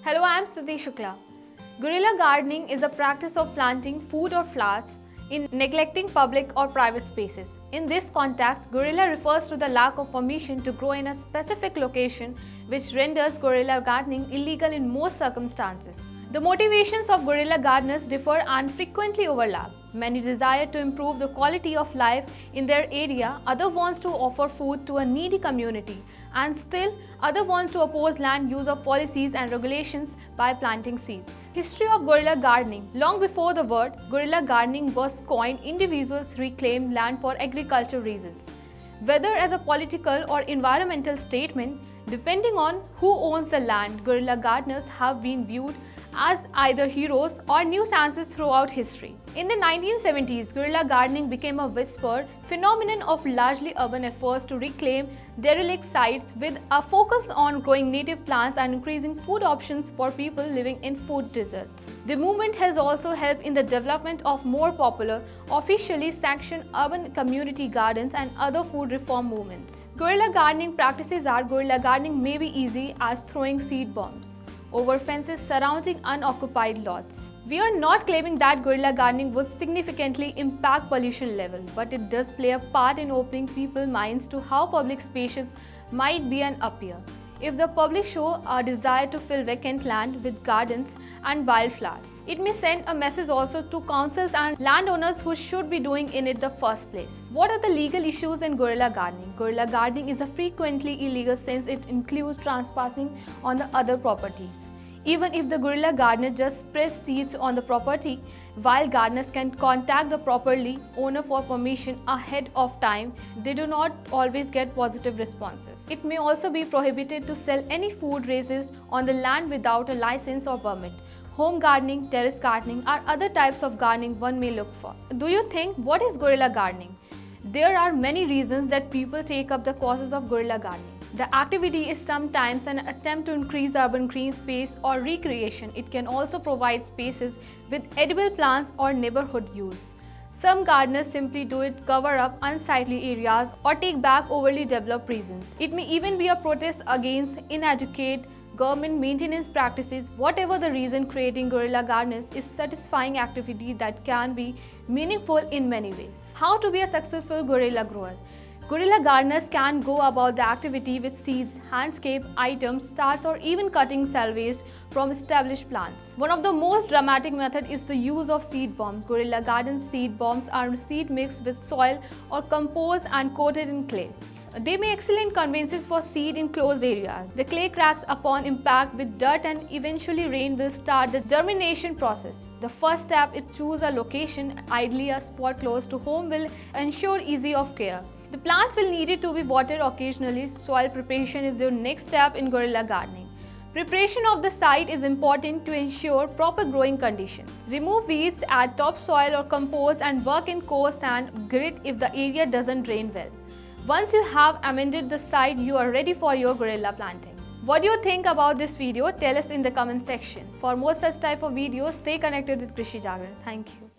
Hello, I am Stuti Shukla. Guerrilla gardening is a practice of planting food or flowers in neglecting public or private spaces. In this context, guerrilla refers to the lack of permission to grow in a specific location, which renders guerrilla gardening illegal in most circumstances. The motivations of guerrilla gardeners differ and frequently overlap. Many desire to improve the quality of life in their area, others want to offer food to a needy community, and still others want to oppose land use of policies and regulations by planting seeds. History of guerrilla gardening. Long before the word guerrilla gardening was coined, individuals reclaimed land for agricultural reasons. Whether as a political or environmental statement, depending on who owns the land, guerrilla gardeners have been viewed as either heroes or nuisances throughout history. In the 1970s, guerrilla gardening became a widespread phenomenon of largely urban efforts to reclaim derelict sites with a focus on growing native plants and increasing food options for people living in food deserts. The movement has also helped in the development of more popular, officially sanctioned urban community gardens and other food reform movements. Guerrilla gardening practices are guerrilla gardening may be easy as throwing seed bombs over fences surrounding unoccupied lots. We are not claiming that guerrilla gardening would significantly impact pollution level, but it does play a part in opening people's minds to how public spaces might be and appear. If the public show a desire to fill vacant land with gardens and wildflowers, it may send a message also to councils and landowners who should be doing in it the first place. What are the legal issues in guerrilla gardening? Guerrilla gardening is a frequently illegal since it includes trespassing on the other properties. Even if the guerrilla gardener just spreads seeds on the property, while gardeners can contact the property owner for permission ahead of time, they do not always get positive responses. It may also be prohibited to sell any food raised on the land without a license or permit. Home gardening, terrace gardening are other types of gardening one may look for. Do you think what is guerrilla gardening? There are many reasons that people take up the causes of guerrilla gardening. The activity is sometimes an attempt to increase urban green space or recreation. It can also provide spaces with edible plants or neighborhood use. Some gardeners simply do it cover up unsightly areas or take back overly developed regions. It may even be a protest against inadequate government maintenance practices. Whatever the reason, creating guerrilla gardens is satisfying activity that can be meaningful in many ways. How to be a successful guerrilla grower? Guerrilla gardeners can go about the activity with seeds, handscape items, starts, or even cutting salvage from established plants. One of the most dramatic methods is the use of seed bombs. Guerrilla garden seed bombs are seed mixed with soil or compost and coated in clay. They make excellent conveyances for seed in closed areas. The clay cracks upon impact with dirt and eventually rain will start the germination process. The first step is choose a location, ideally a spot close to home will ensure ease of care. The plants will need to be watered occasionally. Soil preparation is your next step in guerrilla gardening. Preparation of the site is important to ensure proper growing conditions. Remove weeds, add topsoil or compost and work in coarse sand, grit if the area doesn't drain well. Once you have amended the site, you are ready for your guerrilla planting. What do you think about this video? Tell us in the comment section. For more such type of videos, stay connected with Krishi Jagran. Thank you.